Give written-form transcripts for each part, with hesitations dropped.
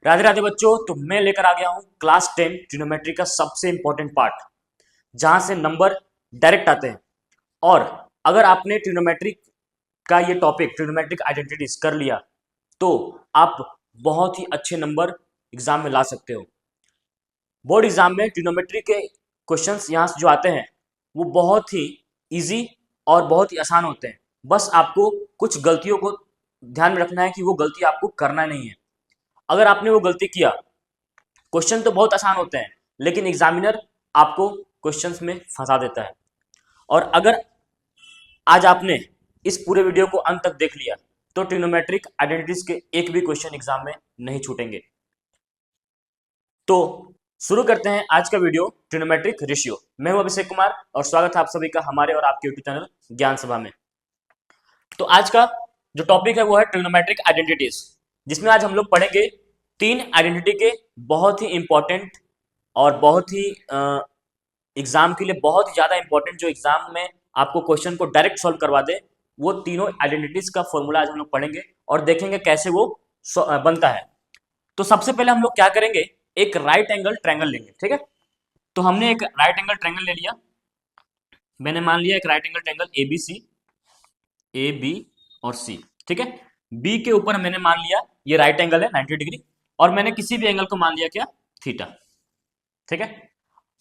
राधे राधे बच्चों। तो मैं लेकर आ गया हूं क्लास 10 ट्रिग्नोमेट्री का सबसे इंपॉर्टेंट पार्ट, जहां से नंबर डायरेक्ट आते हैं। और अगर आपने ट्रिग्नोमेट्री का ये टॉपिक ट्रिग्नोमेट्रिक आइडेंटिटीज कर लिया तो आप बहुत ही अच्छे नंबर एग्जाम में ला सकते हो। बोर्ड एग्जाम में ट्रिग्नोमेट्री के क्वेश्चंस यहाँ से जो आते हैं वो बहुत ही इजी और बहुत ही आसान होते हैं। बस आपको कुछ गलतियों को ध्यान में रखना है कि वो गलती आपको करना नहीं है। अगर आपने वो गलती किया, क्वेश्चन तो बहुत आसान होते हैं लेकिन एग्जामिनर आपको क्वेश्चंस में फंसा देता है। और अगर आज आपने इस पूरे वीडियो को अंत तक देख लिया तो ट्रिग्नोमेट्रिक आइडेंटिटीज के एक भी क्वेश्चन एग्जाम में नहीं छूटेंगे। तो शुरू करते हैं आज का वीडियो ट्रिग्नोमेट्रिक रेशियो। मैं हूं अभिषेक कुमार और स्वागत है आप सभी का हमारे और आपके यूट्यूब चैनल ज्ञान सभा में। तो आज का जो टॉपिक है वो है ट्रिग्नोमेट्रिक आइडेंटिटीज, जिसमें आज हम लोग पढ़ेंगे तीन आइडेंटिटी के बहुत ही इंपॉर्टेंट और बहुत ही एग्जाम के लिए बहुत ही ज्यादा इंपॉर्टेंट, जो एग्जाम में आपको क्वेश्चन को डायरेक्ट सॉल्व करवा दे, वो तीनों आइडेंटिटीज का फॉर्मूला आज हम लोग पढ़ेंगे और देखेंगे कैसे वो बनता है। तो सबसे पहले हम लोग क्या करेंगे, एक राइट एंगल ट्रायंगल लेंगे। ठीक है, तो हमने एक राइट एंगल ट्रायंगल ले लिया। मैंने मान लिया एक right angle triangle A B और सी। ठीक है, बी के ऊपर मैंने मान लिया ये राइट एंगल है 90 डिग्री, और मैंने किसी भी एंगल को मान लिया क्या, थीटा। ठीक है,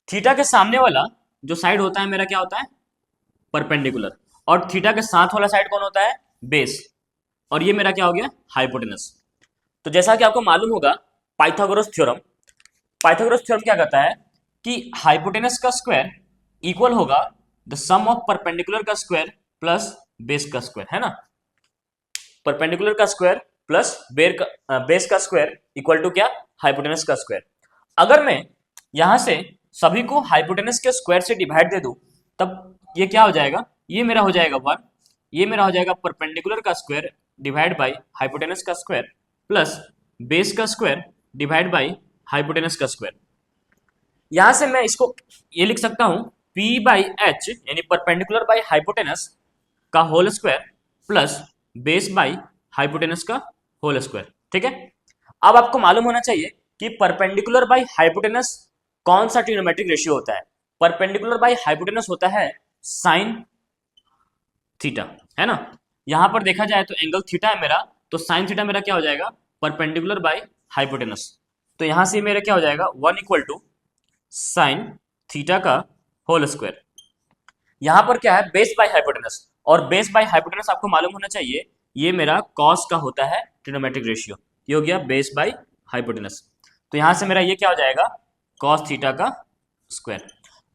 थीटा के सामने वाला जो साइड होता है मेरा क्या होता है, परपेंडिकुलर, और थीटा के साथ वाला साइड कौन होता है, बेस, और ये मेरा क्या हो गया, हाइपोटेनस। तो जैसा कि आपको मालूम होगा पाइथागोरस थ्योरम, पाइथागोरस थ्योरम क्या कहता है कि हाइपोटेनस का स्क्वायर इक्वल होगा द सम ऑफ परपेंडिकुलर का स्क्वायर प्लस बेस का स्क्वायर, है ना। परपेंडिकुलर का स्क्वायर प्लस बेस का स्क्वायर इक्वल टू क्या, हाइपोटेनस का स्क्वायर। अगर मैं यहां से सभी को हाइपोटेनस के स्क्वायर से डिवाइड दे दूं तब ये क्या हो जाएगा, ये मेरा हो जाएगा 1, ये मेरा हो जाएगा परपेंडिकुलर का स्क्वायर डिवाइड बाई हाइपोटेनस का स्क्वायर प्लस बेस का स्क्वायर डिवाइड बाई हाइपोटेनस का स्क्वायर। यहां से मैं इसको ये लिख सकता हूं P बाई एच, यानी परपेंडिकुलर बाई हाइपोटेनस का whole square plus base by hypotenuse का होल स्क्वायर। ठीक है, अब आपको मालूम होना चाहिए कि परपेंडिकुलर बाई हाइपोटेनस कौन सा ट्रिग्नोमेट्रिक रेशियो होता है। परपेंडिकुलर बाई हाइपोटेनस होता है साइन थीटा, है ना। यहां पर देखा जाए तो एंगल थीटा है मेरा, तो साइन थीटा मेरा क्या हो जाएगा, परपेंडिकुलर बाई हाइपोटेनस। तो यहां से मेरा क्या हो जाएगा, 1 इक्वल टू साइन थीटा का होल स्क्वायर। यहां पर क्या है, बेस बाय हाइपोटेनस, और बेस बाय हाइपोटेनस आपको मालूम होना चाहिए ये मेरा कॉस का होता है ट्रिग्नोमेट्रिक रेशियो। ये हो गया बेस बाय हाइपोटेनस। तो यहां से मेरा ये क्या हो जाएगा, कॉस थीटा का स्क्वायर।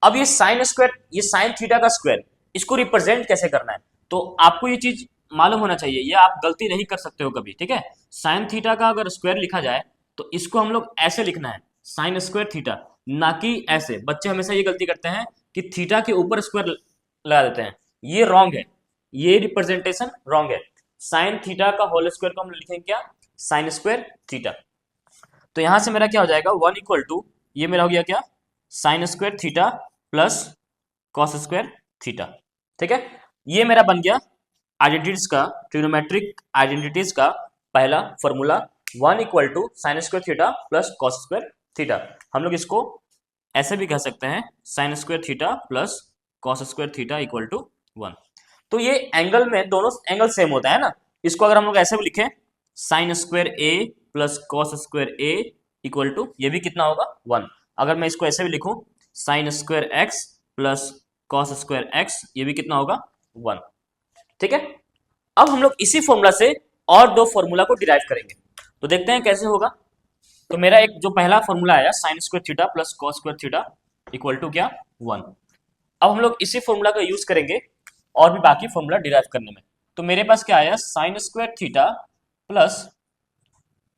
अब ये साइन स्क्वायर, ये साइन थीटा का स्क्वायर, इसको रिप्रेजेंट कैसे करना है, तो आपको ये चीज मालूम होना चाहिए, ये आप गलती नहीं कर सकते हो कभी। ठीक है, साइन थीटा का अगर स्क्वायर लिखा जाए तो इसको हम लोग ऐसे लिखना है, साइन स्क्वायर थीटा, ना कि ऐसे। बच्चे हमेशा ये गलती करते हैं कि थीटा के ऊपर स्क्वायर लगा देते हैं, ये रॉन्ग है, ये रिप्रेजेंटेशन रॉन्ग है। साइन थीटा का होल स्क्वायर को हम लिखेंगे क्या, साइन स्क्वायर थीटा। तो यहां से मेरा क्या हो जाएगा, 1 इक्वल टू, ये मेरा हो गया क्या, sign square theta plus cos square theta. ठीक है, ये मेरा बन गया आइडेंटिटीज का, ट्रिग्नोमेट्रिक आइडेंटिटीज का पहला formula, 1 equal to sine square theta plus cos square theta. हम लोग इसको ऐसे भी कह सकते हैं, sine square theta plus cos square theta equal to 1। तो ये एंगल में दोनों एंगल सेम होता है ना, इसको अगर हम लोग ऐसे भी लिखें, sine square A plus cos square A equal to, ये भी कितना होगा, 1। अगर मैं इसको ऐसे भी लिखूं, sine square x plus cos square x, ये भी कितना होगा, 1। ठीक है, अब हम लोग इसी फॉर्मूला से और दो फॉर्मूला को डिराइव करेंगे, तो देखते हैं कैसे होगा। तो मेरा एक जो पहला फॉर्मूला आया, sine square theta plus cos square theta equal to क्या, 1। अब हम लोग इसी फॉर्मूला का यूज करेंगे और भी बाकी फॉर्मूला डिराइव करने में। तो मेरे पास क्या आया, sine square theta plus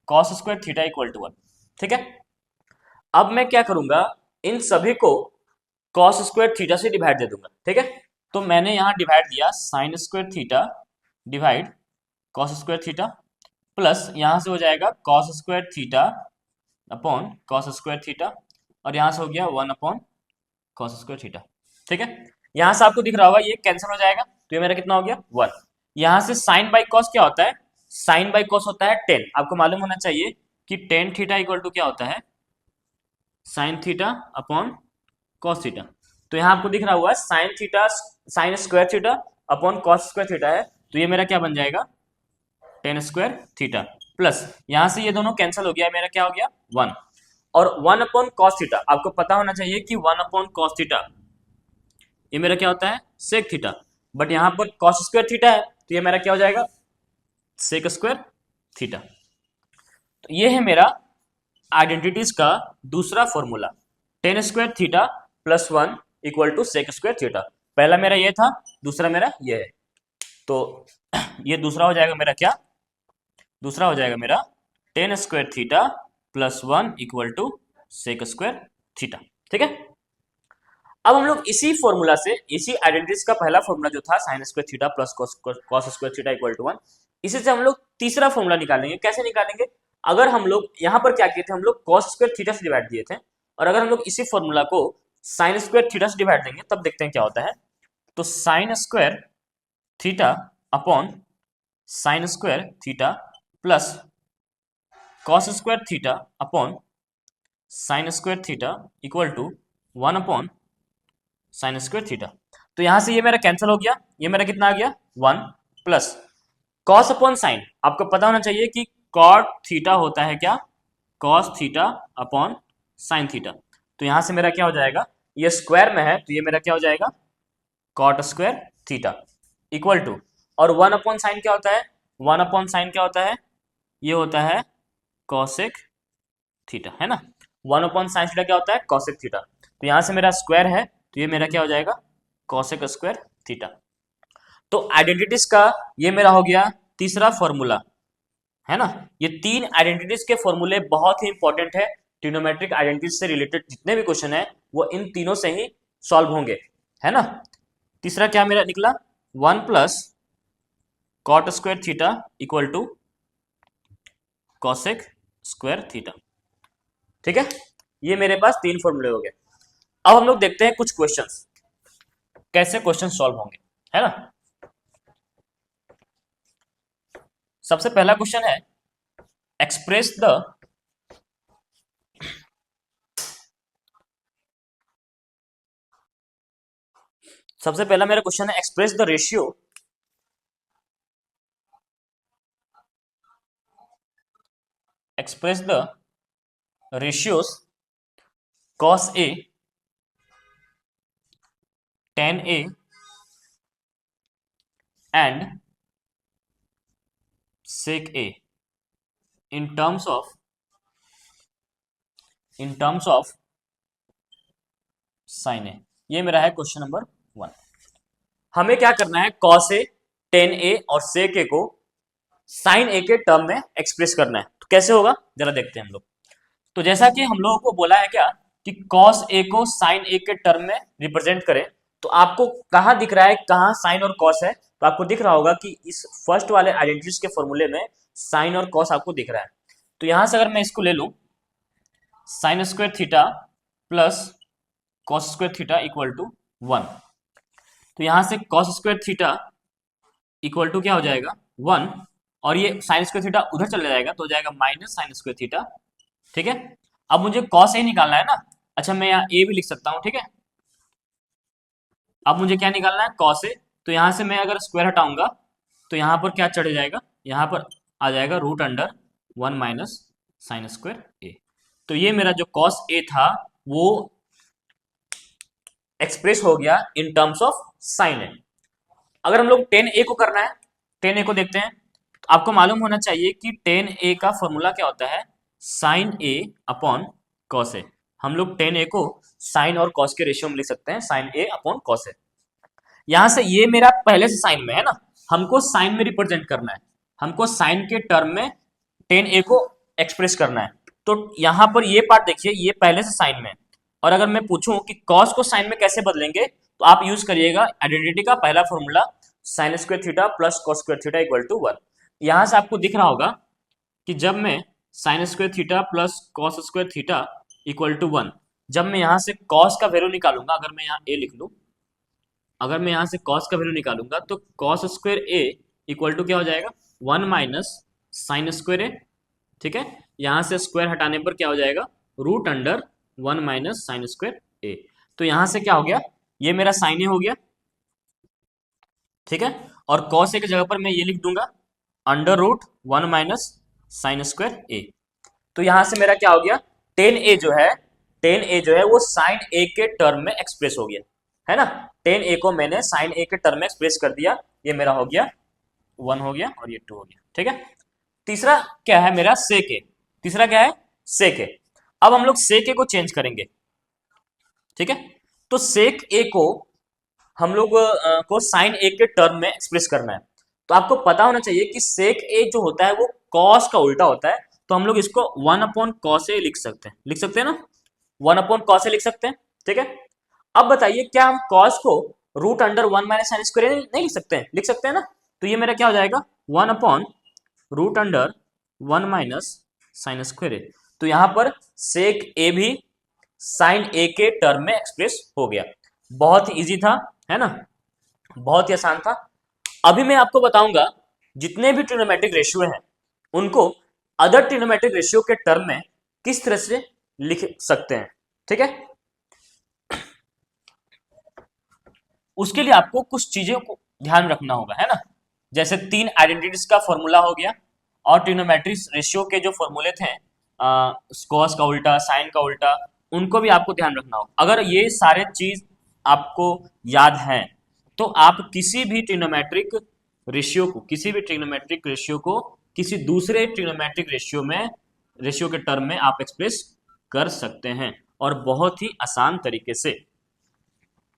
cos square theta equal to 1। ठीक है, अब मैं क्या करूंगा, इन सभी को कॉस स्क्वायर थीटा से डिवाइड दे दूंगा। ठीक है, तो मैंने यहां डिवाइड दिया sign square theta divide cos square theta, plus यहां से हो जाएगा cos square theta upon cos square theta, और यहां से हो गया 1 अपॉन कॉस स्क्वायर थीटा। ठीक है, यहां से आपको दिख रहा होगा ये कैंसिल हो जाएगा, तो ये मेरा कितना हो गया, 1। यहां से साइन बाई कॉस क्या होता है, साइन बाई कॉस होता है 10। आपको मालूम होना चाहिए कि टेन थीटा इक्वल टू क्या होता है, sign theta upon cos theta. तो यहाँ आपको दिख रहा हुआ sine theta, sign square theta upon cos square theta है, तो ये मेरा क्या बन जाएगा, टेन स्क्वायर थीटा, प्लस यहाँ से ये दोनों कैंसिल हो गया, मेरा क्या हो गया, वन। और वन अपॉन कॉस थीटा, आपको पता होना चाहिए कि वन अपॉन कॉस थीटा ये मेरा क्या होता है, सेक थीटा, बट यहाँ पर कॉस स्क्वायर थीटा है, तो ये मेरा क्या हो जाएगा, सेक स्क्वायर थीटा। तो ये है मेरा आइडेंटिटीज का दूसरा formula, tan square theta plus one equal to sec square theta. पहला मेरा ये था, दूसरा मेरा ये है, तो ये दूसरा हो जाएगा मेरा क्या, दूसरा हो जाएगा मेरा tan square theta plus one equal to sec square theta. ठीक है, अब हम लोग इसी फॉर्मूला से, इसी आइडेंटिटीज का पहला फॉर्मूला जो था sine square theta plus cos square theta equal to one, इसी से हम लोग तीसरा फॉर्मूला निकालेंगे। कैसे निकालेंगे, अगर हम लोग यहाँ पर क्या किए थे, हम लोग कॉस स्क्वायर थीटा से डिवाइड दिए थे, और अगर हम लोग इसी फॉर्मूला को साइन स्क्वायर थीटा से डिवाइड देंगे तब देखते हैं क्या होता है। तो sine square theta upon sine square theta plus cos square theta upon sine square theta equal to one upon sine square theta. तो यहां से ये मेरा कैंसिल हो गया, ये मेरा कितना आ गया, one, plus cos upon sine, आपको पता होना चाहिए कि कॉट थीटा होता है क्या, cos theta upon sine theta. तो यहां से मेरा क्या हो जाएगा, ये स्क्वायर में है तो ये मेरा क्या हो जाएगा, cot square theta equal to, और वन अपॉन साइन क्या होता है, वन अपॉन साइन क्या होता है, ये होता है कॉसेक थीटा, है ना। वन अपॉन साइन थीटा क्या होता है, कॉसेक थीटा। तो यहां से मेरा स्क्वायर है तो ये मेरा क्या हो जाएगा, कॉसेक स्क्वायर थीटा। तो आइडेंटिटीज का ये मेरा हो गया तीसरा फॉर्मूला, है ना। ये तीन आइडेंटिटीज के फॉर्मूले बहुत ही इंपॉर्टेंट है, ट्रिग्नोमेट्रिक आइडेंटिटीज से रिलेटेड जितने भी क्वेश्चन है वो इन तीनों से ही सॉल्व होंगे, है ना। तीसरा क्या मेरा निकला, one plus cot square theta equal to cosec square theta. ठीक है, ये मेरे पास तीन फॉर्मूले हो गए। अब हम लोग देखते हैं कुछ क्वेश्चंस, कैसे क्वेश्चन सॉल्व होंगे, है ना। सबसे पहला क्वेश्चन है, एक्सप्रेस द सबसे पहला मेरा क्वेश्चन है, express the ratio express the ratios cos A, tan A and sec A in terms of sin A। ये मेरा है क्वेश्चन नंबर वन। हमें क्या करना है, cos A, tan A और sec A को sin A के टर्म में एक्सप्रेस करना है। तो कैसे होगा जरा देखते हैं हम लोग। तो जैसा कि हम लोगों को बोला है क्या कि cos A को sin A के टर्म में रिप्रेजेंट करें, तो आपको कहां दिख रहा है, कहां साइन और cos है, तो आपको दिख रहा होगा कि इस फर्स्ट वाले आइडेंटिटीज के फॉर्मूले में साइन और cos आपको दिख रहा है। तो यहां से अगर मैं इसको ले लूं, sine square theta plus cos square theta equal to one, तो यहां से cos square theta equal to क्या हो जाएगा, वन, और ये साइन स्क्वायर थीटा उधर चले जाएगा तो हो जाएगा माइनस साइन स्क्वायर थीटा। ठीक है, अब मुझे कॉस ए निकालना है ना, अच्छा मैं यहाँ ए भी लिख सकता हूँ, ठीक है। अब मुझे क्या निकालना है, कॉस ए, तो यहां से मैं अगर स्क्वायर हटाऊंगा तो यहाँ पर क्या चढ़ जाएगा, यहाँ पर आ जाएगा root under one minus sine square a. तो ये मेरा जो कॉस ए था वो एक्सप्रेस हो गया इन टर्म्स ऑफ साइन ए। अगर हम लोग टेन ए को करना है, टेन ए को देखते हैं, तो आपको मालूम होना चाहिए कि टेन ए का फॉर्मूला क्या होता है, sign A upon cos A. हम लोग टेन ए को साइन और कॉस के रेशियो में लिख सकते हैं, sign A upon cos A. यहां से ये मेरा पहले से साइन में है ना, हमको साइन में रिप्रेजेंट करना है, हमको साइन के टर्म में टेन ए को एक्सप्रेस करना है। तो यहां पर ये पार्ट देखिए, ये पहले से साइन में, और अगर मैं पूछूं कि कॉस को साइन में कैसे बदलेंगे, तो आप यूज करिएगा आइडेंटिटी का पहला formula, sine square theta plus cos square theta equal to one. यहां से आपको दिख रहा होगा कि जब मैं sine square theta plus cos square theta equal to one, जब मैं यहां से कॉस का वैल्यू निकालूंगा, अगर मैं यहाँ ए लिख लूं, अगर मैं यहां से कॉस का वैल्यू निकालूंगा तो cos square A equal to क्या हो जाएगा, वन माइनस साइन स्क्वायर ए ठीक है, यहां से स्क्वायर हटाने पर क्या हो जाएगा, root under 1 minus sine square a. तो यहां से क्या हो गया, ये मेरा साइन ए हो गया, ठीक है, और कॉस ए की जगह पर मैं ये लिख दूंगा under root 1 minus sine square a. तो यहां से मेरा क्या हो गया, टेन ए जो है, टेन ए जो है वो साइन ए के टर्म में एक्सप्रेस हो गया, है ना। टेन ए को मैंने साइन ए के टर्म में एक्सप्रेस कर दिया, ये मेरा हो गया 1 हो गया और ये 2 हो गया, ठीक है। तीसरा क्या है मेरा, सेक ए। तीसरा क्या है, सेक ए। अब हम लोग सेक ए को चेंज करेंगे, ठीक है। तो सेक ए को हम लोग को साइन ए के टर्म में एक्सप्रेस करना है। तो आपको पता होना चाहिए कि सेक ए जो होता है वो कॉस का उल्टा होता है, तो हम लोग इसको 1 अपॉन कॉस ए लिख सकते हैं, लिख सकते हैं ना, 1 अपॉन कॉस ए लिख सकते हैं, ठीक है। अब बताइए क्या हम कॉस को root under 1 minus sine square नहीं लिख सकते हैं, लिख सकते हैं ना। तो ये मेरा क्या हो जाएगा, 1 upon root under 1 minus sine square a. तो यहां पर सेक ए भी साइन ए के टर्म में एक्सप्रेस हो गया। बहुत ही इजी था, है ना, बहुत ही आसान था। अभी मैं आपको बताऊंगा जितने भी ट्रिग्नोमेट्रिक रेशियो हैं उनको अदर ट्रिग्नोमेट्रिक रेशियो के टर्म में किस तरह से लिख सकते हैं, ठीक है। उसके लिए आपको कुछ चीजों को ध्यान रखना होगा, है ना। जैसे 3 आइडेंटिटीज का फॉर्मूला हो गया, और ट्रिग्नोमेट्रिक रेशियो के जो फॉर्मूले थे कॉस का उल्टा, साइन का उल्टा, उनको भी आपको ध्यान रखना होगा। अगर ये सारे चीज आपको याद हैं तो आप किसी भी ट्रिग्नोमेट्रिक रेशियो को, किसी भी ट्रिग्नोमेट्रिक रेशियो को किसी दूसरे ट्रिग्नोमेट्रिक रेशियो के टर्म में आप एक्सप्रेस कर सकते हैं, और बहुत ही आसान तरीके से,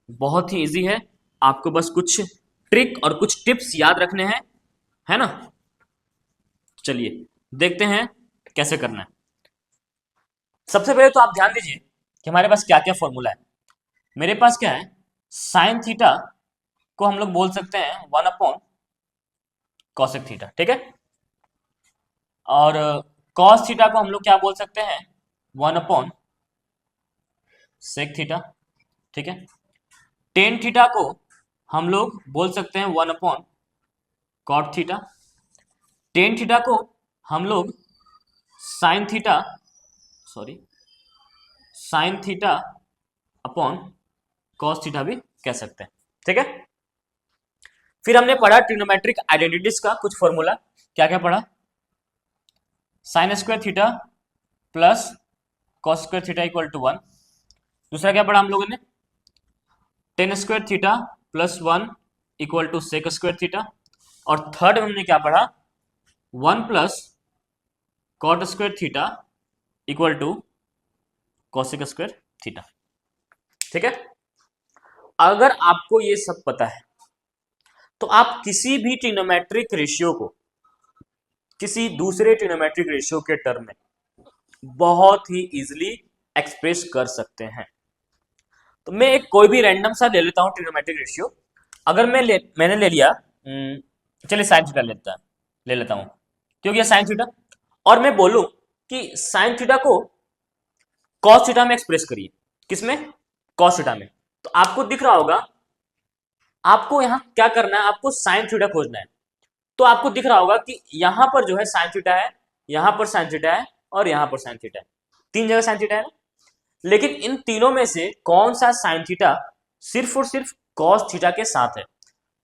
बहुत ही इजी है। आपको बस कुछ ट्रिक और कुछ टिप्स याद रखने हैं, है ना। चलिए देखते हैं कैसे करना है। सबसे पहले तो आप ध्यान दीजिए कि हमारे पास क्या क्या फॉर्मूला है। मेरे पास क्या है, साइन थीटा को हम लोग बोल सकते हैं 1 अपॉन कॉसेक थीटा, ठीक है। और कॉस थीटा को हम लोग क्या बोल सकते हैं, 1 अपॉन सेक थीटा, ठीक है। टेन थीटा को हम लोग बोल सकते हैं 1 upon cot theta. Tan theta को हम लोग sine theta, sorry, sine theta upon cos theta भी कह सकते हैं, ठीक है। फिर हमने पढ़ा ट्रिग्नोमेट्रिक आइडेंटिटीज का कुछ फॉर्मूला, क्या क्या पढ़ा, sine square theta plus cos square theta equal to 1। दूसरा क्या पढ़ा हम लोगों ने, tan square theta plus 1 equal to sec square theta. और थर्ड में हमने क्या पढ़ा, 1 plus cot square theta equal to cosec square theta, ठीक है। अगर आपको ये सब पता है तो आप किसी भी ट्रिग्नोमेट्रिक रेशियो को किसी दूसरे ट्रिग्नोमेट्रिक रेशियो के टर्म में बहुत ही इजीली एक्सप्रेस कर सकते हैं। तो मैं एक कोई भी रैंडम सा ले लेता हूं ट्रिग्नोमेट्रिक रेशियो। अगर मैंने ले लिया, चलिए साइन थीटा ले लेता हूं, क्योंकि ये साइन थीटा, और मैं बोलूं कि साइन थीटा को कॉस थीटा में एक्सप्रेस करिए, किसमें, कॉस थीटा में। तो आपको दिख रहा होगा, आपको यहां क्या करना है, आपको साइन थीटा खोजना है। तो आपको दिख रहा होगा कि यहां पर जो है साइन थीटा है, यहां पर साइन थीटा है, और यहां पर साइन थीटा है, 3 जगह साइन थीटा है ना। लेकिन इन तीनों में से कौन सा साइन थीटा सिर्फ और सिर्फ कॉस थीटा के साथ है।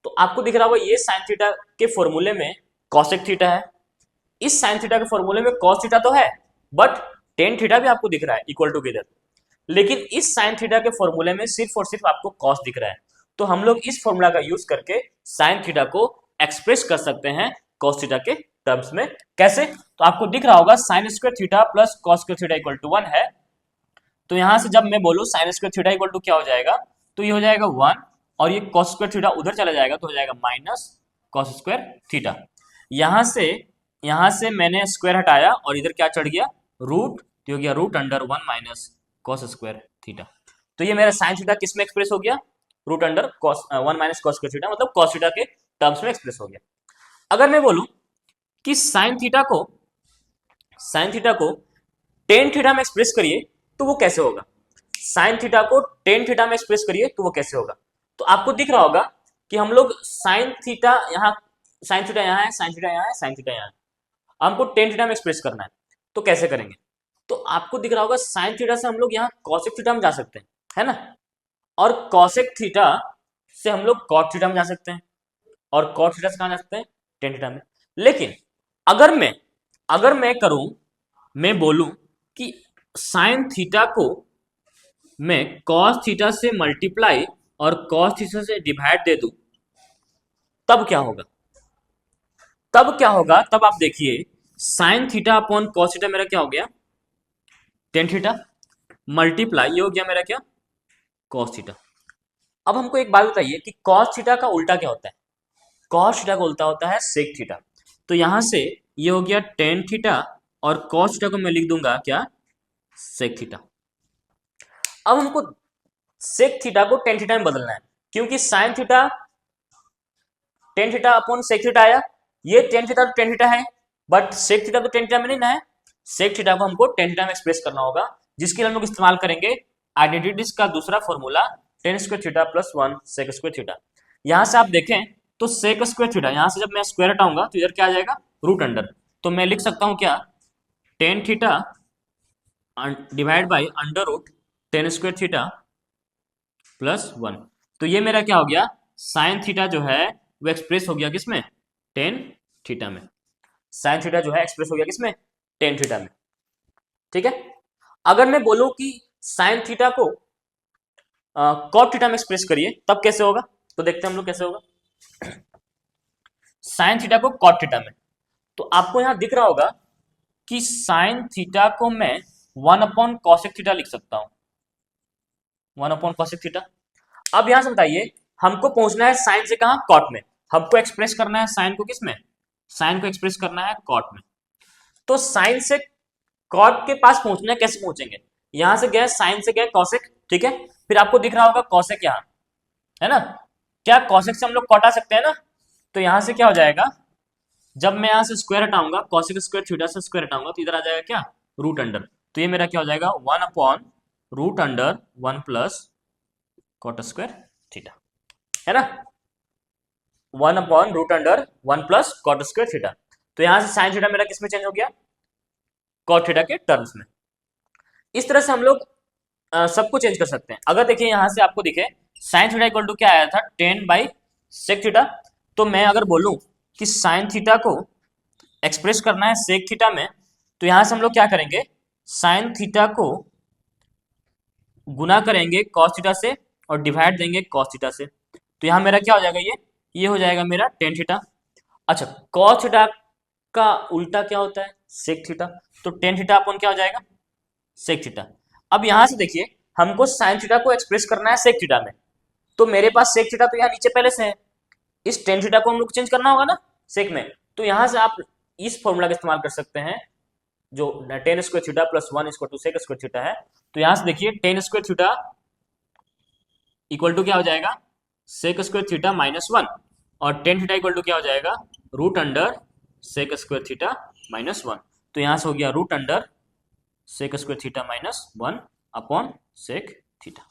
तो आपको दिख रहा होगा ये साइन थीटा के फॉर्मूले में कॉसेक थीटा है, इस साइन थीटा के फॉर्मूले में कॉस थीटा तो है, बट टेन थीटा भी आपको दिख रहा है इक्वल टू किधर, लेकिन इस साइन थीटा के फॉर्मूले में सिर्फ और सिर्फ आपको कॉस दिख रहा है। तो हम लोग इस फॉर्मूला का यूज करके साइन थीटा को एक्सप्रेस कर सकते हैं कॉस थीटा के टर्म्स में। कैसे, तो आपको दिख रहा होगा sine square theta plus cos square theta equal to 1 है। तो यहां से जब मैं बोलूं sine square theta equal to क्या हो जाएगा, तो ये हो जाएगा 1, और ये कॉस स्क्वायर थीटा उधर चला जाएगा तो हो जाएगा माइनस कॉस स्क्वायर थीटा। यहां से मैंने स्क्वायर हटाया और इधर क्या चढ़ गया, रूट, तो हो गया root under 1 minus cos square theta. तो ये मेरा साइन थीटा किस में एक्सप्रेस हो गया, root under cos 1 minus cos square theta, मतलब कॉस थीटा के टर्म्स में एक्सप्रेस हो गया। अगर मैं बोलूं कि साइन थीटा को टेन थीटा में एक्सप्रेस करिए तो वो कैसे होगा, साइन थीटा को टेन थीटा में एक्सप्रेस करिए तो वो कैसे होगा। तो आपको दिख रहा होगा कि हम लोग साइन थीटा यहाँ है, साइन थीटा यहाँ है, साइन थीटा यहाँ है, हमको टेन थीटा में एक्सप्रेस करना है। तो कैसे करेंगे? तो आपको दिख रहा होगा साइन थीटा से हम लोग यहाँ कॉसेक थीटा में जा सकते हैं, है ना, और कॉसेक थीटा से हम लोग कॉट थीटा में जा सकते हैं, और कॉट थीटा से कहाँ जा सकते हैं? टेन थीटा में। लेकिन अगर मैं करूं, मैं बोलूं कि साइन थीटा को मैं कॉस थीटा से मल्टीप्लाई और कॉस थीटा से डिवाइड दे दूं, तब क्या होगा? तब आप देखिए, sign theta upon cos theta मेरा क्या हो गया? टेन थीटा, मल्टीप्लाई ये हो गया मेरा क्या? Cos theta. अब हमको एक बात बताइए कि कॉस थीटा का उल्टा क्या होता है? कॉस थीटा का उल्टा होता है सेक थीटा। तो यहां से ये हो गया टेन थीटा, और कॉस थीटा को मैं लिख दूंगा क्या? Sec theta. अब हमको सेक थीटा को टेन थीटा में बदलना है, क्योंकि sine theta tan theta upon sec theta आया, ये टेन थीटा तो टेन थीटा है, बट सेक थीटा तो टेन थीटा में नहीं ना है। सेक थीटा को हमको टेन थीटा में एक्सप्रेस करना होगा, जिसके लिए हम लोग इस्तेमाल करेंगे आइडेंटिटीज का दूसरा formula, tan square theta plus one sec square theta. यहां से आप देखें तो सेक स्क्वायर थीटा, यहां से जब मैं स्क्वायर हटाऊंगा तो इधर क्या आ जाएगा? Root under. तो मैं लिख सकता हूं क्या? Tan theta divide by under root tan square theta plus one. तो ये मेरा क्या हो गया? साइन थीटा जो है वो एक्सप्रेस हो गया किसमें? टेन थीटा में। साइन थीटा जो है एक्सप्रेस हो गया किसमें? टेन थीटा में। ठीक है। अगर मैं बोलूं कि साइन थीटा को कॉट थीटा में एक्सप्रेस करिए, तब कैसे होगा? तो देखते हैं हम लोग कैसे होगा। साइन थीटा को कॉट थीटा में, तो आपको यहां दिख रहा होगा कि साइन थीटा को मैं वन अपॉन कॉसेक थीटा लिख सकता हूं, वन अपॉन कॉसेक थीटा। अब यहां से बताइए, हमको पहुंचना है साइन से कहां? कॉट में। हमको एक्सप्रेस करना है साइन को किस में? साइन को एक्सप्रेस करना है कॉट में। तो साइन से कॉट के पास पहुंचना है, कैसे पहुंचेंगे? यहां से गए साइन से गए कॉसेक, ठीक है, फिर आपको दिख रहा होगा कॉसेक यहां, है ना। क्या कॉसेक से हम लोग कॉट आ सकते हैं ना? तो यहां से क्या हो जाएगा? जब मैं यहां से स्क्वायर हटाऊंगा, कॉसेक स्क्वायर थीटा से स्क्वायर हटाऊंगा, तो इधर आ जाएगा क्या? Root under. तो ये मेरा क्या हो जाएगा? One upon root under one plus cot square theta, है ना। One upon root under one plus cot square theta. तो यहां से साइन थीटा मेरा किसमें चेंज हो गया? कॉट थीटा के टर्म्स में। इस तरह से हम लोग सबको चेंज कर सकते हैं। अगर देखिए यहां से आपको दिखे साइन थीटा इक्वल टू क्या आया था? Tan by sec theta. तो मैं अगर बोलूं कि साइन थीटा को एक्सप्रेस करना है सेक थीटा में, तो यहां से हम लोग क्या करेंगे? साइन थीटा को गुना करेंगे कॉस थीटा से और डिवाइड देंगे कॉस थीटा से। तो यहां मेरा क्या हो जाएगा? ये हो जाएगा मेरा टेन थीटा। अच्छा, कॉस थीटा का उल्टा क्या होता है? Sec theta. तो टेन थीटा अपन क्या हो जाएगा? Sec theta. अब यहां से देखिए, हमको साइन थीटा को एक्सप्रेस करना है सेक थीटा में, तो मेरे पास सेक थीटा तो यहाँ नीचे पहले से है, इस टेन थीटा को हम लोग चेंज करना होगा ना सेक में। तो यहां से आप इस फॉर्मूला का इस्तेमाल कर सकते हैं, जो tan square theta plus one equal to sec square theta है। तो यहां से देखिए tan square theta equal to क्या हो जाएगा? Sec square theta minus one, और टेन थीटा इक्वल टू क्या हो जाएगा? Root under sec square theta minus one. तो यहां से हो गया root under sec square theta minus one upon sec theta.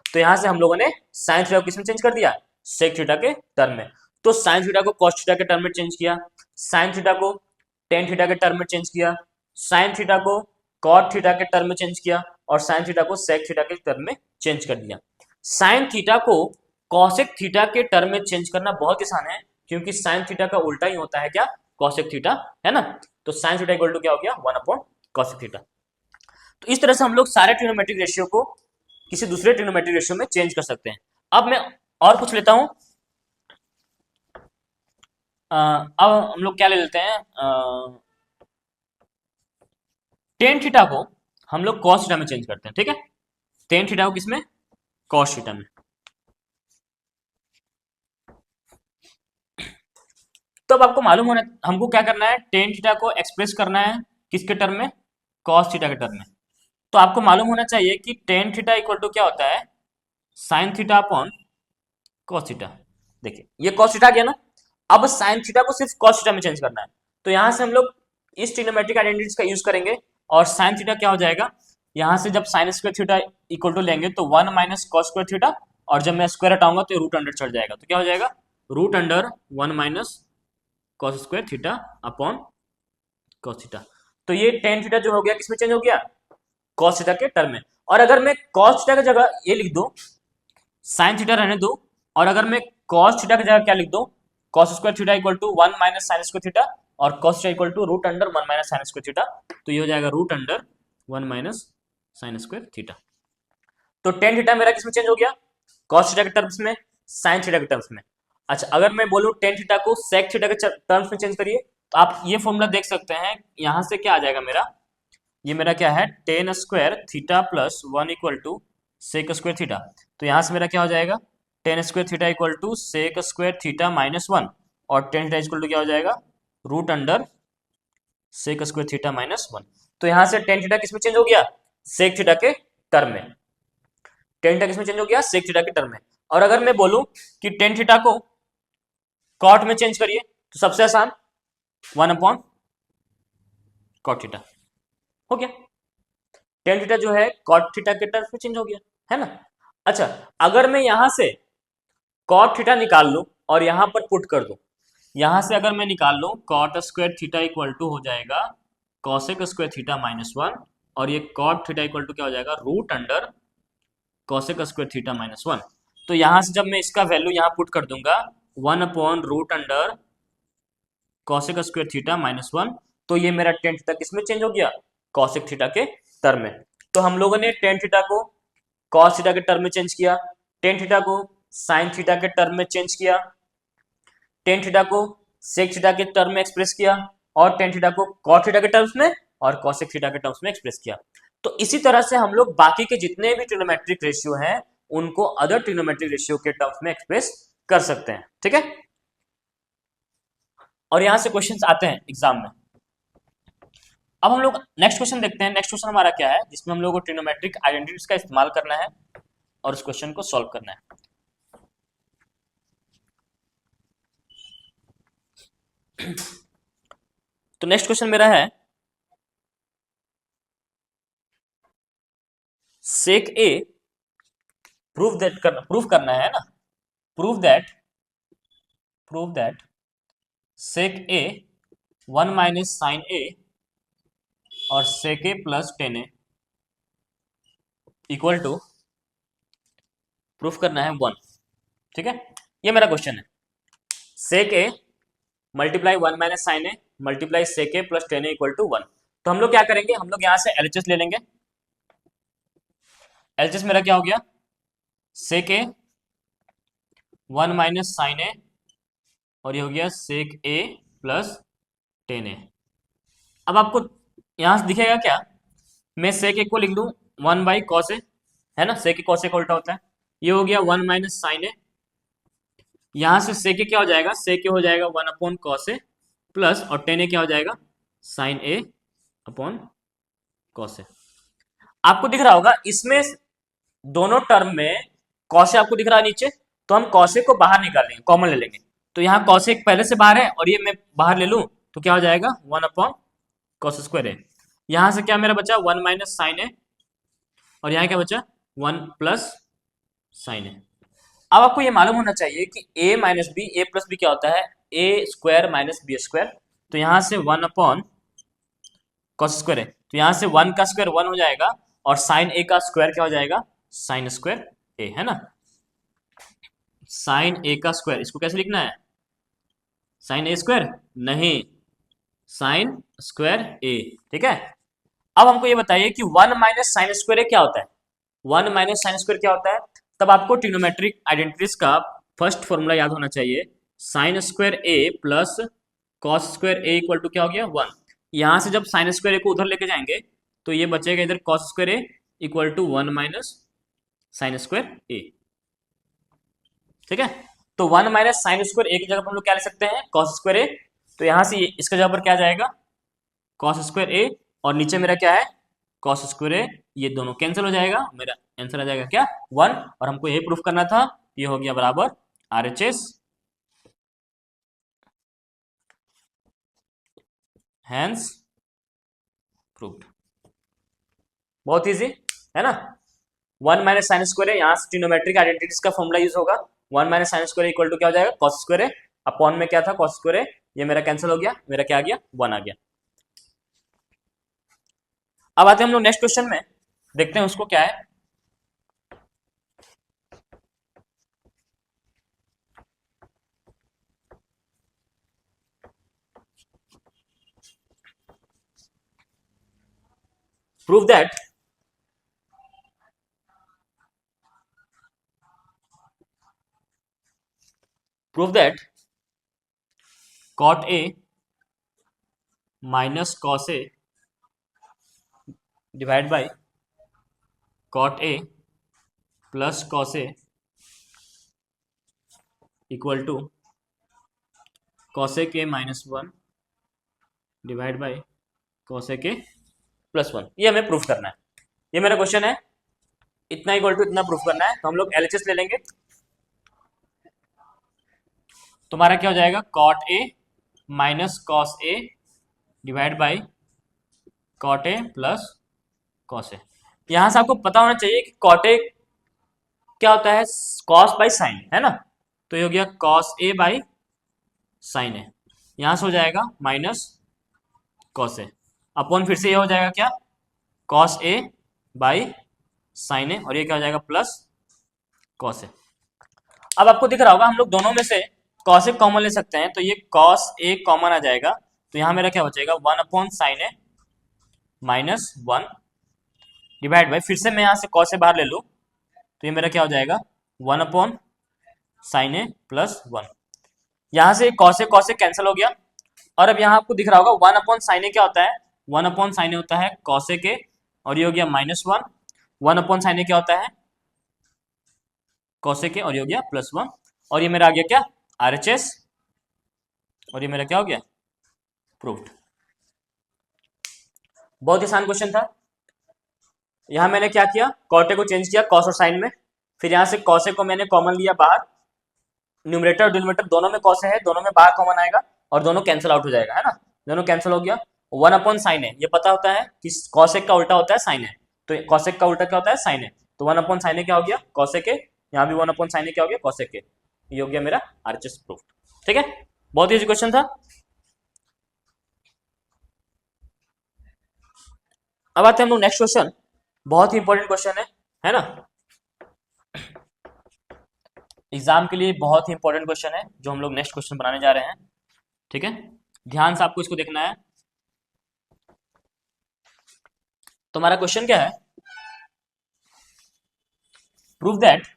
तो यहां से हम लोगों ने साइन थीटा को किसमें चेंज कर दिया? सेक थीटा के टर्म में। तो साइन थीटा को कॉस थीटा के टर्म में चेंज किया, साइन थीटा को टेन थीटा के टर्म में चेंज किया, साइन थीटा को कॉट थीटा के टर्म में चेंज किया, और साइन थीटा को सेक थीटा के टर्म में चेंज कर दिया। साइन थीटा को कॉसेक थीटा के टर्म में चेंज करना बहुत आसान है, क्योंकि साइन थीटा का उल्टा ही होता है क्या? कॉसेक थीटा, है ना। तो साइन थीटा इक्वल टू क्या हो गया? One upon cosec theta. तो इस तरह से हम लोग सारे ट्रिग्नोमेट्रिक रेशियो को किसी दूसरे ट्रिग्नोमेट्रिक रेशियो में चेंज कर सकते हैं। अब मैं और कुछ लेता हूं। अब हम लोग क्या ले लेते हैं? टेन थीटा को हम लोग कॉस थीटा में चेंज करते हैं, ठीक है। टेन थीटा को किसमें? कॉस थीटा में। तो अब आपको मालूम होना, हमको क्या करना है? टेन थीटा को एक्सप्रेस करना है किसके टर्म में? कॉस थीटा के टर्म में। तो आपको मालूम होना चाहिए कि टेन थीटा इक्वल टू क्या होता है? Sign theta upon cos theta. देखिए ये कॉस थीटा गया ना। अब साइन थीटा को सिर्फ कॉस थीटा में चेंज करना है, तो यहां से हम लोग इस ट्रिग्नोमेट्रिक आइडेंटिटीज का यूज करेंगे, और साइन थीटा क्या हो जाएगा? यहां से जब sine square theta equal to लेंगे तो one minus cos square theta, और जब मैं स्क्वायर हटाऊंगा तो रूट अंडर चढ़ जाएगा। तो क्या हो जाएगा? Root under one minus cos square theta upon cos theta. तो ये टेन थीटा जो हो गया किसमें चेंज हो गया, कॉस थीटा के टर्म में। और अगर मैं कॉस थीटा की जगह ये लिख दूं, साइन थीटा रहने दो, और अगर मैं कॉस थीटा की जगह क्या लिख दूं, cos square theta equal to 1 minus sine square theta, और cos theta equal to root under 1 minus sine square theta, तो ये हो जाएगा root under 1 minus sine square theta. तो टेन थीटा मेरा किसमें चेंज हो गया, कॉस थीटा के टर्म्स में, साइन थीटा के टर्म्स में। अच्छा, अगर मैं बोलूं टेन थीटा को सेक थीटा के टर्म्स में चेंज करिए, तो आप ये फॉर्मूला देख सकते हैं, यहां से क्या आ जाएगा मेरा, ये मेरा क्या है, tan square theta plus 1 equal to sec square theta. तो यहां से मेरा क्या हो जाएगा, tan square theta equal to sec square theta minus 1, और टेन थीटा इक्वल टू क्या हो जाएगा, root under sec square theta minus 1। तो यहां से टेन थीटा किसमें चेंज हो गया, सेक थीटा के टर्म में। टेन थीटा किसमें चेंज हो गया, सेक थीटा के टर्म में। और अगर मैं बोलूं कि टेन थीटा को कॉट में चेंज करिए, तो सबसे आसान 1 अपॉन कॉट थीटा हो गया। टेन थीटा जो है कॉट थीटा के टर्म्स में चेंज हो गया, है ना। अच्छा, अगर मैं यहां से कॉट थीटा निकाल लूं और यहां पर पुट कर दूं, यहां से अगर मैं निकाल लूं cot square theta equal to हो जाएगा कॉसेक स्क्वायर थीटा माइनस 1, और ये कॉट थीटा इक्वल टू क्या हो जाएगा, root under cosec square theta minus 1। तो यहां से जब मैं इसका वैल्यू यहां पुट कर दूंगा 1 upon root under cosec square theta minus 1, तो ये मेरा टेन थीटा किसमें चेंज हो गया, कॉसेक थीटा के टर्म में। तो हम लोगों ने टेन थीटा को कॉस थीटा के टर्म में चेंज किया, टेन थीटा को साइन थीटा के टर्म में चेंज किया, टेन थीटा को सेक थीटा के टर्म में एक्सप्रेस किया, और टेन थीटा को कॉट थीटा के टर्म्स में और कॉसेक थीटा के टर्म्स में एक्सप्रेस किया। तो इसी तरह से हम लोग बाकी के जितने भी ट्रिग्नोमेट्रिक रेशियो हैं उनको अदर ट्रिग्नोमेट्रिक रेशियो के टर्म्स में एक्सप्रेस कर सकते हैं, ठीक है। और यहां से क्वेश्चंस आते हैं एग्जाम में। अब हम लोग नेक्स्ट क्वेश्चन देखते हैं। नेक्स्ट क्वेश्चन हमारा क्या है, जिसमें हम लोग को ट्रिग्नोमेट्रिक आइडेंटिटीज का इस्तेमाल करना है और उस क्वेश्चन को सॉल्व करना है। तो नेक्स्ट क्वेश्चन मेरा है, सेक ए प्रूफ करना है ना, proof that sec a 1 minus sine a और sec a plus tan a equal to, proof करना है 1, ठीक है। ये मेरा क्वेश्चन है, sec a multiply 1 minus sine a multiply sec a plus tan a equal to 1। तो हम लोग क्या करेंगे, हम लोग यहां से एलएचएस ले लेंगे। एलएचएस मेरा क्या हो गया, सेक ए 1 माइनस साइन ए, और ये हो गया सेक ए प्लस टेन ए। अब आपको यहां से दिखेगा क्या, मैं सेक ए को लिख लूं 1 बाई कॉस ए, है ना, सेक ए कॉस ए का उल्टा होता है। ये हो गया 1 माइनस साइन ए, यहां से सेक ए क्या हो जाएगा, सेक ए हो जाएगा 1 अपॉन कॉस ए प्लस, और टेन ए क्या हो जाएगा, sign A upon cos A. आपको दिख रहा होगा इसमें दोनों टर्म में कॉस ए आपको दिख रहा है नीचे, तो हम कॉस ए को बाहर निकालेंगे, कॉमन ले लेंगे। तो यहाँ कॉस ए पहले से बाहर है और ये मैं बाहर ले लूं, तो क्या हो जाएगा 1 अपॉन कॉस स्क्वायर ए। यहां से क्या मेरा बचा 1 माइनस साइन ए, और यहाँ क्या बचा 1 प्लस साइन ए। अब आपको ये मालूम होना चाहिए कि a minus B, A plus B क्या होता है, A square minus B square. तो यहां से 1 अपॉन कॉस स्क्वायर है, तो यहां से 1 का स्क्वायर 1 हो जाएगा, और साइन ए का स्क्वायर क्या हो जाएगा, साइन स्क्वायर ए, है ना। साइन ए का स्क्वायर, इसको कैसे लिखना है, साइन ए स्क्वायर नहीं, साइन स्क्वायर ए, ठीक है। अब हमको ये बताइए कि 1 माइनस साइन स्क्वायर ए क्या होता है, 1 माइनस साइन स्क्वायर क्या होता है। तब आपको ट्रिग्नोमेट्रिक आइडेंटिटीज का फर्स्ट फॉर्मूला याद होना चाहिए, sine square A plus cos square A equal to क्या हो गया 1। यहां से जब साइन स्क्वायर ए को उधर लेके जाएंगे तो ये बचेगा इधर cos square A equal to 1 minus sine square ए, ठीक है। तो 1 माइनस साइन स्क्वायर ए की जगह पर हम लोग क्या ले सकते हैं, कॉस स्क्वायर ए। तो यहां से इसके जगह पर क्या जाएगा, कॉस स्क्वायर ए, और नीचे मेरा क्या है, कॉस स्क्वायर ए, ये दोनों कैंसिल हो जाएगा, मेरा आंसर आ जाएगा क्या 1। और हमको ये प्रूफ करना था, ये हो गया बराबर RHS, हैंस प्रूव्ड। बहुत इजी है ना। 1 माइनस साइन स्क्वायर है, यहाँ से ट्रिग्नोमेट्रिक आइडेंटिटीज का फॉर्मूला यूज होगा। 1 minus sine square equal to क्या हो जाएगा, कॉस स्क्वायर है, अपॉन में क्या था कॉस स्क्वायर है, ये मेरा कैंसिल हो गया, मेरा क्या आ गया 1 आ गया। अब आते हैं हम लोग नेक्स्ट क्वेश्चन में, देखते हैं उसको क्या है। Prove that cot A minus cos A divide by cot A plus cos A equal to cosec A minus 1 divide by cosec A plus 1। ये हमें प्रूफ करना है, ये मेरा क्वेश्चन है, इतना इक्वल टू इतना प्रूफ करना है। तो हम लोग एलएचएस ले लेंगे। तुम्हारा क्या हो जाएगा, cot A minus cos A divide by cot A plus cos A। यहां से आपको पता होना चाहिए कि cot A क्या होता है, cos बाई साइन, है ना। तो ये हो गया cos A by sine A, यहां से हो जाएगा माइनस cos A अपॉन फिर से ये हो जाएगा क्या, cos A by sine A, और ये क्या हो जाएगा प्लस cos A। अब आपको दिख रहा होगा हम लोग दोनों में से cos A कॉमन ले सकते हैं, तो ये cos A कॉमन आ जाएगा, तो यहां मेरा क्या बचेगा 1 upon sign A minus 1 divide by, फिर से मैं यहां से cos A बाहर ले लूं तो ये मेरा क्या हो जाएगा 1 अपॉन साइन A प्लस 1। यहां से cos A कैंसिल हो गया, और अब यहाँ आपको दिख रहा होगा 1 अपॉन साइन A क्या होता है, 1 अपॉन साइन A होता है cos A के, और ये हो गया माइनस 1, 1 अपॉन साइन A क्या होता है cos A के, और ये हो गया प्लस 1, और ये मेरा आ गया क्या RHS, और ये मेरा क्या हो गया प्रूव्ड। बहुत ही आसान क्वेश्चन था। यहां मैंने क्या किया, cot A को चेंज किया cos और साइन में, फिर यहां से cos A को मैंने कॉमन लिया बाहर, न्यूमरेटर और डिनोमिनेटर दोनों में cos A है, दोनों में बाहर कॉमन आएगा और दोनों कैंसिल आउट हो जाएगा, है ना, दोनों कैंसिल हो गया। 1 अपॉन साइन है, ये पता होता है कि cos A का उल्टा होता है साइन है, तो cos A का उल्टा क्या होता है साइन है, तो 1 अपॉन साइन A क्या हो गया cos A के, यहाँ भी 1 अपॉन साइन A क्या हो गया cos A के, ये हो गया मेरा RHS प्रूफ। ठीक है, बहुत ही इजी क्वेश्चन था। अब आते हैं हम लोग नेक्स्ट क्वेश्चन, बहुत ही इंपॉर्टेंट क्वेश्चन है ना, एग्जाम के लिए बहुत ही इंपॉर्टेंट क्वेश्चन है जो हम लोग नेक्स्ट क्वेश्चन बनाने जा रहे हैं। ठीक है, ध्यान से आपको इसको देखना है। तो हमारा क्वेश्चन क्या है, prove that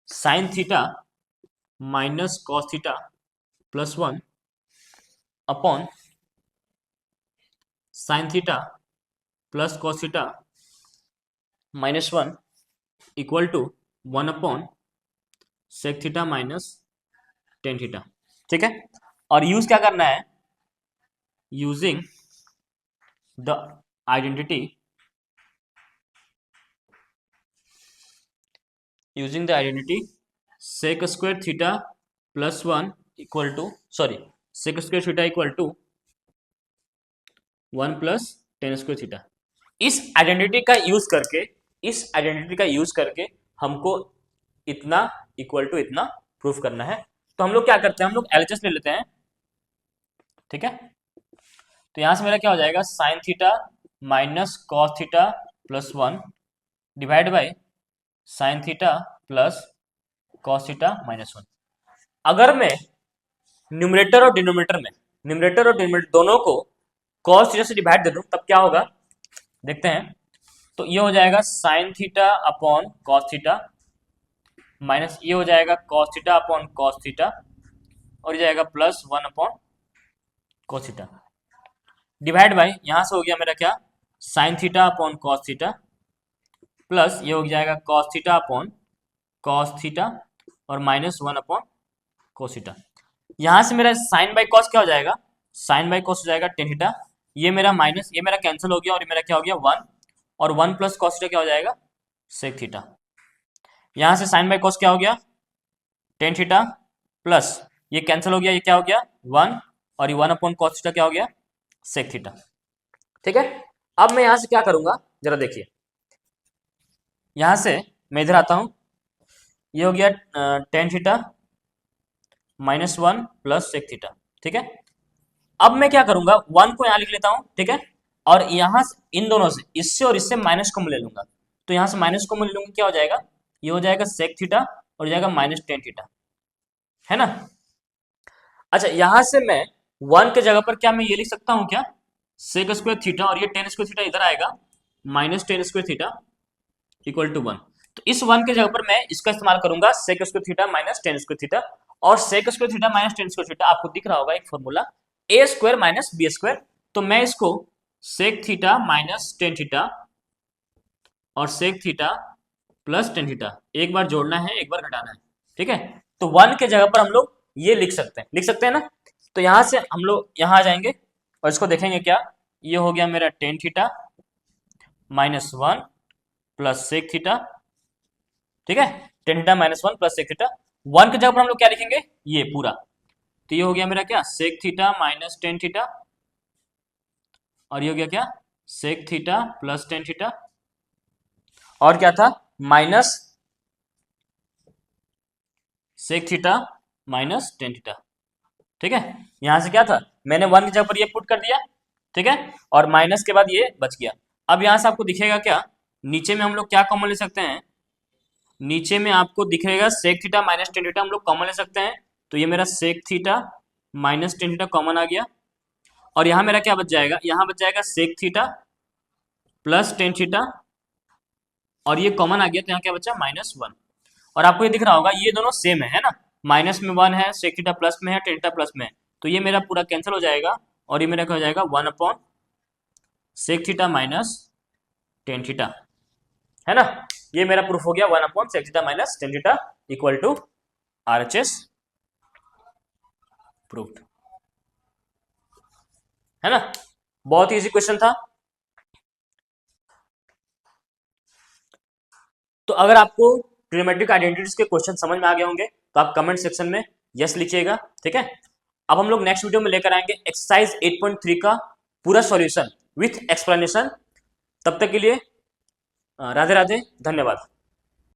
sine theta minus cos theta plus 1 upon sine theta plus cos theta minus 1 equal to 1 upon sec theta minus tan theta. ठीक है, और यूज क्या करना है, using the identity sec square theta plus 1 equal to sec square theta equal to 1 plus tan square theta. इस identity का use करके हमको इतना इक्वल टू इतना प्रूफ करना है। तो हम लोग क्या करते हैं, हम लोग एलएचएस ले लेते हैं। ठीक है, तो यहां से मेरा क्या हो जाएगा sign theta minus cos theta plus 1 divide by sine theta plus cos theta minus 1। अगर मैं न्यूमरेटर और डिनोमिनेटर दोनों को कॉस थीटा से डिवाइड दे दूं तब क्या होगा, देखते हैं। तो ये हो जाएगा sign theta upon cos theta minus ये हो जाएगा cos theta upon cos theta, और ये जाएगा plus 1 upon cos theta divide by, यहां से हो गया मेरा क्या sign theta upon cos theta plus ये हो जाएगा cos theta upon cos theta और माइनस 1 अपॉन कॉस थीटा। यहां से मेरा साइन बाई कॉस क्या हो जाएगा, साइन बाई कॉस हो जाएगा टेन थीटा, ये मेरा माइनस ये मेरा कैंसिल हो गया, और ये मेरा क्या हो गया 1, और 1 प्लस कॉस थीटा क्या हो जाएगा सेक थीटा। यहां से साइन बाई कॉस क्या हो गया टेन थीटा प्लस ये कैंसिल हो गया, ये क्या हो गया 1, और ये 1 अपॉन कॉस थीटा क्या हो गया सेक थीटा। ठीक है, अब मैं यहां से क्या करूंगा जरा देखिए, यहां से मैं इधर आता हूं, ये हो गया tan theta minus 1 plus sec theta, ठीक है। अब मैं क्या करूंगा, 1 को यहां लिख लेता हूं, ठीक है, और यहां से इन दोनों से, इससे और इससे माइनस कॉमन ले लूंगा, तो यहां से माइनस कॉमन ले लूंगा, क्या हो जाएगा, ये हो जाएगा सेक थीटा और हो जाएगा -tan थीटा, है ना। अच्छा, यहां से मैं 1 के जगह पर क्या मैं ये लिख सकता हूं क्या, सेक स्क्वायर थीटा, और ये tan स्क्वायर थीटा इधर आएगा, -tan square theta equal to 1। तो इस 1 के जगह पर मैं इसका इस्तेमाल करूंगा, sec square theta -tan square theta, और sec square theta -tan square theta आपको दिख रहा होगा एक formula, a square minus B square. तो मैं इसको सेक थीटा -tan थीटा और सेक थीटा +tan थीटा, एक बार जोड़ना है एक बार घटाना है, ठीक है। तो 1 के जगह पर हम लोग ये लिख सकते हैं ना। तो यहां से हम लोग यहां आ जाएंगे और इसको देखेंगे क्या, ये हो गया मेरा tan theta -1 plus sec theta, ठीक है, tan theta -1 plus sec theta. 1 के जगह पर हम लोग क्या लिखेंगे, ये पूरा, तो ये हो गया मेरा क्या, सेक थीटा -tan थीटा, और ये हो गया क्या, सेक थीटा +tan थीटा, और क्या था, minus sec theta -tan theta, ठीक है। यहां से क्या था, मैंने 1 की जगह पर ये पुट कर दिया, ठीक है, और माइनस के बाद ये बच गया। अब यहां से आपको दिखेगा क्या, नीचे में हम लोग क्या कॉमन ले सकते हैं, नीचे में आपको दिखेगा सेक थीटा -tan थीटा हम लोग कॉमन ले सकते हैं, तो ये मेरा sec theta -tan theta common आ गया, और यहां मेरा क्या बच जाएगा, यहां बच जाएगा सेक थीटा +tan थीटा, और ये कॉमन आ गया, तो यहाँ क्या बचा, -1। और आपको ये दिख रहा होगा ये दोनों सेम है ना, माइनस में 1 है, सेक थीटा प्लस में है, tan थीटा प्लस में है, तो ये मेरा पूरा कैंसिल हो जाएगा, और ये मेरा क्या हो जाएगा, 1 सेक थीटा -tan थीटा, है ना। ये मेरा प्रूफ हो गया, 1 sec theta -tan theta equal to RHS proofed, है ना। बहुत ही इजी क्वेश्चन था। तो अगर आपको ट्रिग्नोमेट्रिक आइडेंटिटीज के क्वेश्चन समझ में आ गए होंगे तो आप कमेंट सेक्शन में यस लिखिएगा, ठीक है। अब हम लोग नेक्स्ट वीडियो में लेकर आएंगे एक्सरसाइज 8.3 का पूरा सॉल्यूशन विथ एक्सप्लेनेशन। तब तक के लिए राधे राधे, धन्यवाद।